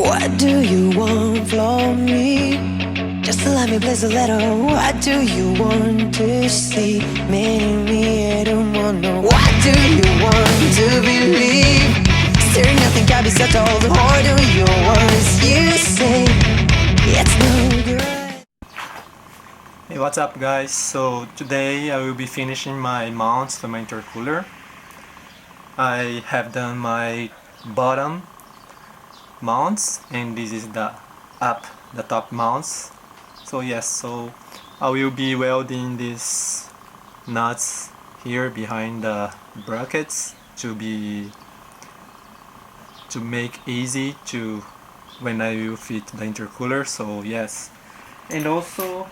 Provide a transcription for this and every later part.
What do you want from me? Just let me blaze a little. What do you want to see? 目に見えるもの What do you want to believe? Still nothing can be settled. Or do you want you say it's no good? Hey, what's up guys? So today I will be finishing my mounts to my intercooler. I have done my bottom mounts and this is the top mounts. So yes, so I will be welding these nuts here behind the brackets to make easy to when I will fit the intercooler. So yes, and also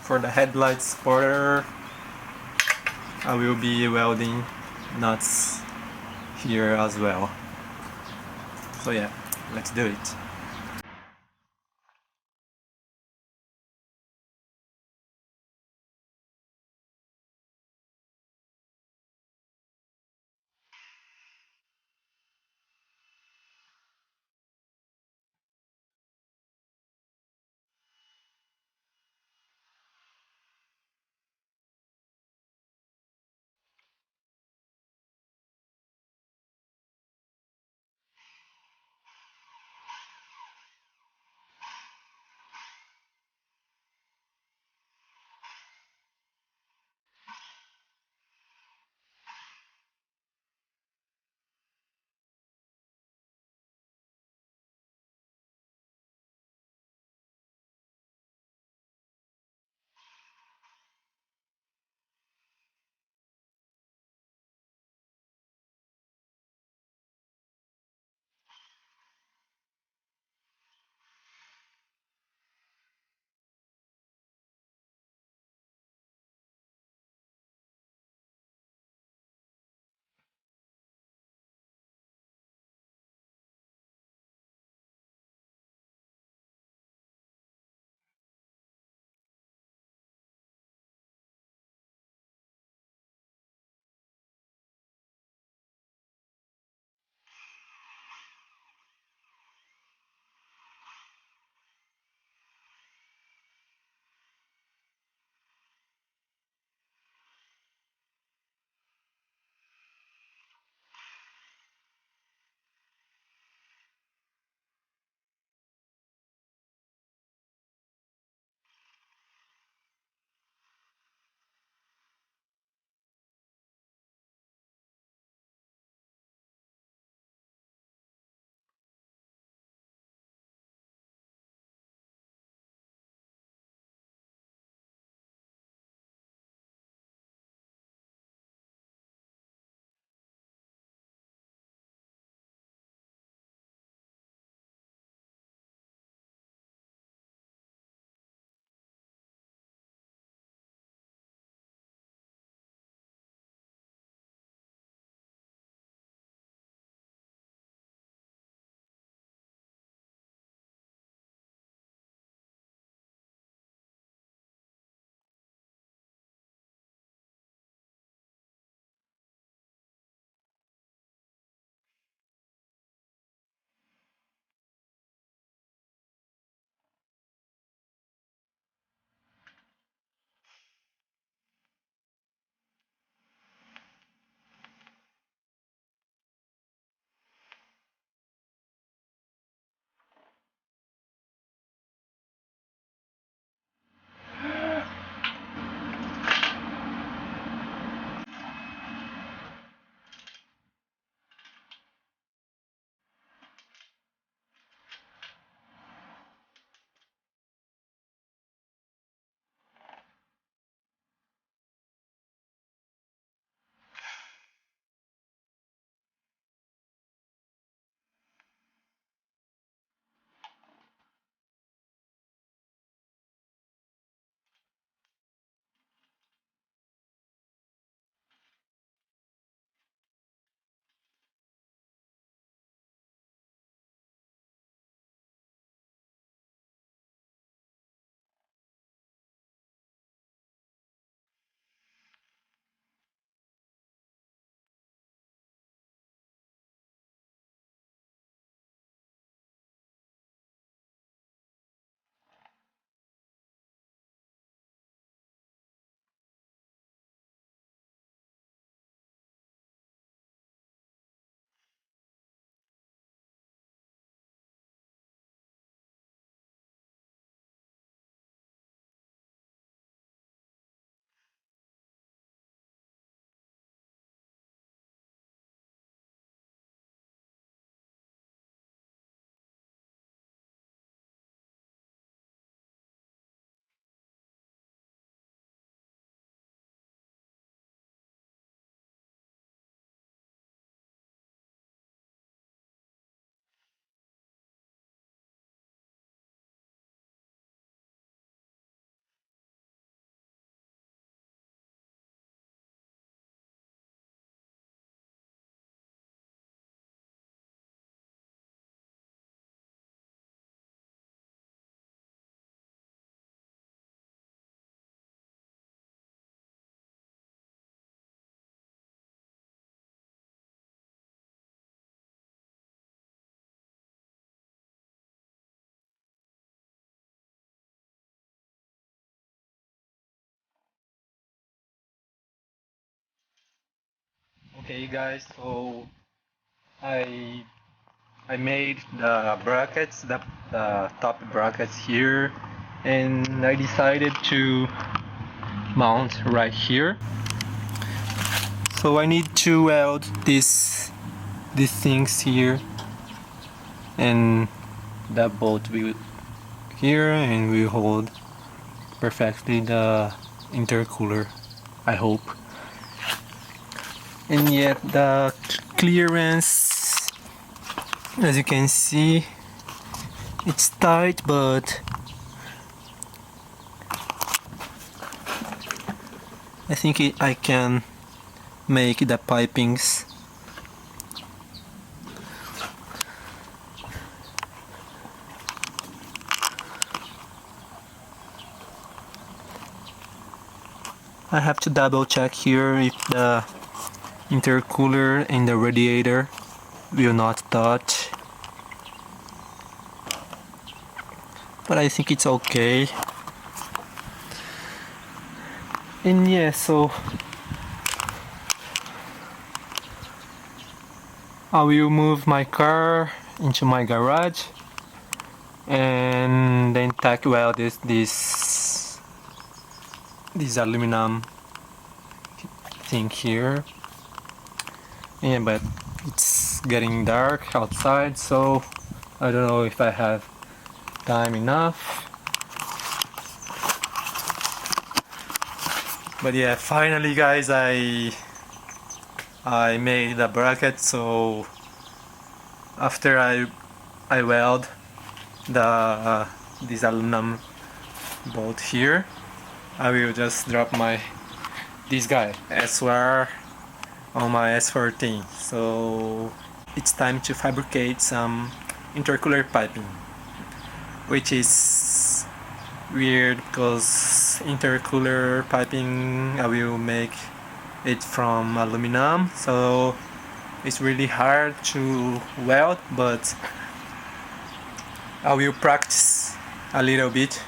for the headlight spoiler I will be welding nuts here as well. So yeah, let's do it. Okay guys, so I I made the brackets, the top brackets here, and I decided to mount right here. So I need to weld these things here, and the bolt will here and will hold perfectly the intercooler, I hope. And yet the clearance, as you can see, it's tight, but I think I can make the pipings. I have to double check here if the intercooler and the radiator will not touch, but I think it's okay. And yeah, so I will move my car into my garage and then tack weld this aluminum thing here. Yeah, but it's getting dark outside, so I don't know if I have time enough. But yeah, finally guys, I made the bracket. So after I weld this aluminum bolt here, I will just drop this guy S14 on my S14. So it's time to fabricate some intercooler piping, which is weird because intercooler piping I will make it from aluminum, so it's really hard to weld, but I will practice a little bit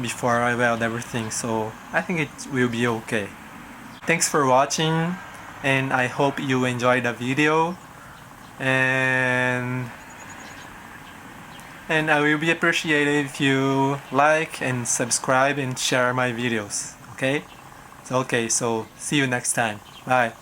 before I weld everything, so I think it will be okay. Thanks for watching, and I hope you enjoyed the video, and I will be appreciated if you like and subscribe and share my videos. Okay, so see you next time. Bye.